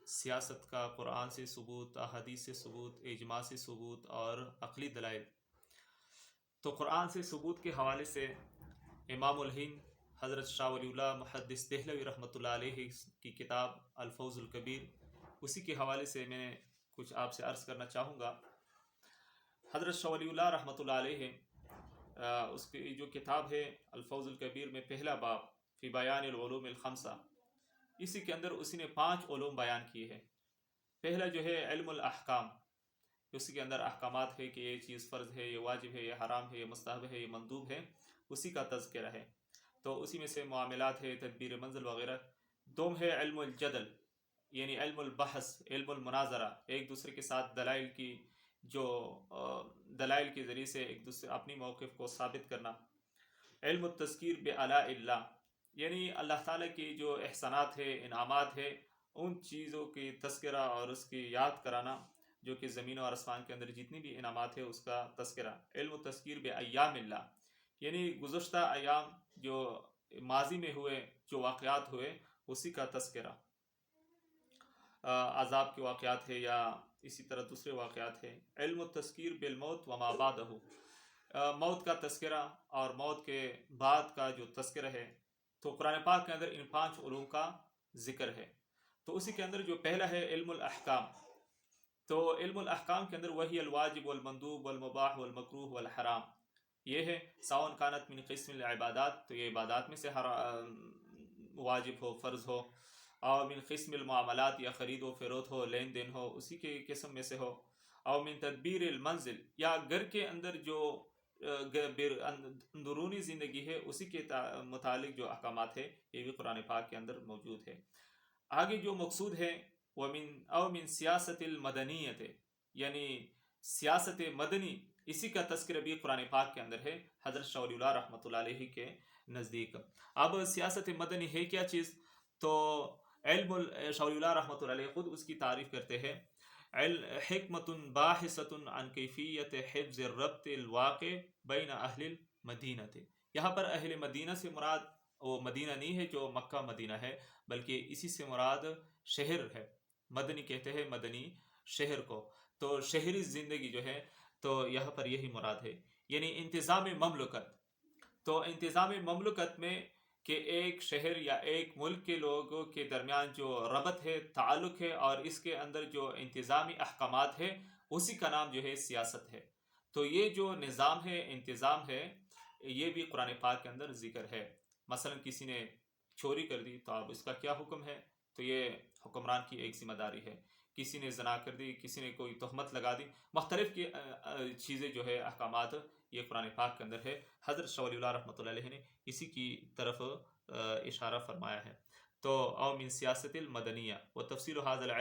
سیاست کا قرآن سے ثبوت، احادیث سے ثبوت، اجماع سے ثبوت اور عقلی دلائل۔ تو قرآن سے ثبوت کے حوالے سے امام الہند حضرت شاہ ولی اللہ محدث دہلوی رحمۃ اللہ علیہ کی کتاب الفوز الکبیر، اسی کے حوالے سے میں کچھ آپ سے عرض کرنا چاہوں گا۔ حضرت شاہ ولی اللہ رحمۃ اللہ علیہ اس کی جو کتاب ہے الفوز الکبیر میں پہلا باب فی بیان العلوم الخمسہ، اسی کے اندر اسی نے 5 علوم بیان کیے ہیں۔ پہلا جو ہے علم الاحکام، اسی کے اندر احکامات ہے کہ یہ چیز فرض ہے، یہ واجب ہے، یہ حرام ہے، یہ مستحب ہے، یہ مندوب ہے، اسی کا تذکرہ ہے۔ تو اسی میں سے معاملات ہے، تدبیر منزل وغیرہ۔ دوم ہے علم الجدل، یعنی علم البحث، علم المناظرہ، ایک دوسرے کے ساتھ دلائل کی دلائل کے ذریعے سے ایک دوسرے اپنی موقف کو ثابت کرنا۔ علم التذکیر بآلاء اللہ، یعنی اللہ تعالیٰ کی جو احسانات ہے، انعامات ہے، ان چیزوں کی تذکرہ اور اس کی یاد کرانا، جو کہ زمین و آسمان کے اندر جتنی بھی انعامات ہے اس کا تذکرہ۔ علم التذکیر بایام اللہ، یعنی گزشتہ ایام جو ماضی میں ہوئے، جو واقعات ہوئے، اسی کا تذکرہ۔ عذاب کے واقعات ہے یا اسی طرح دوسرے واقعات ہیں۔ علم التذکیر بالموت وما بعدہ، موت کا تذکرہ اور موت کے بعد کا جو تذکرہ ہے۔ تو قرآن پاک کے اندر ان 5 علوم کا ذکر ہے۔ تو اسی کے اندر جو پہلا ہے علم الاحکام، تو علم الاحکام کے اندر وہی الواجب والمندوب والمباح والمکروہ والحرام، یہ ہے سواء کانت من قسم العبادات، تو یہ عبادات میں سے واجب ہو، فرض ہو، اور من قسم المعاملات، یا خرید و فروخت ہو، لین دین ہو، اسی کے قسم میں سے ہو، اور من تدبیر المنزل، یا گھر کے اندر جو اندرونی زندگی ہے اسی کے متعلق جو احکامات ہے، یہ بھی قرآن پاک کے اندر موجود ہے۔ آگے جو مقصود ہے من سیاست المدنیت، یعنی سیاست مدنی، اسی کا تذکرہ بھی قرآن پاک کے اندر ہے حضرت شاہ ولی اللہ رحمۃ اللہ علیہ کے نزدیک۔ اب سیاست مدنی ہے کیا چیز؟ تو علم شاہ ولی اللہ رحمۃ اللہ علیہ خود اس کی تعریف کرتے ہیں، حکمت باحثۃ عن کیفیت حفظ الربط الواقع بین اہل المدینہ۔ یہاں پر اہل مدینہ سے مراد وہ مدینہ نہیں ہے جو مکہ مدینہ ہے، بلکہ اسی سے مراد شہر ہے۔ مدنی کہتے ہیں مدنی شہر کو، تو شہری زندگی جو ہے تو یہاں پر یہی مراد ہے، یعنی انتظام مملکت۔ تو انتظام مملکت میں کہ ایک شہر یا ایک ملک کے لوگوں کے درمیان جو ربط ہے، تعلق ہے، اور اس کے اندر جو انتظامی احکامات ہے، اسی کا نام جو ہے سیاست ہے۔ تو یہ جو نظام ہے، انتظام ہے، یہ بھی قرآن پاک کے اندر ذکر ہے۔ مثلا کسی نے چوری کر دی تو اب اس کا کیا حکم ہے؟ تو یہ حکمران کی ایک ذمہ داری ہے۔ کسی نے زنا کر دی، کسی نے کوئی تہمت لگا دی، مختلف کی چیزیں جو ہے احکامات، یہ قرآن پاک کے اندر ہے۔ حضرت شاہ ولی اللہ رحمۃ اللہ علیہ نے اسی کی طرف اشارہ فرمایا ہے۔ تو او من سیاست المدنیہ و تفصیل هذا العلم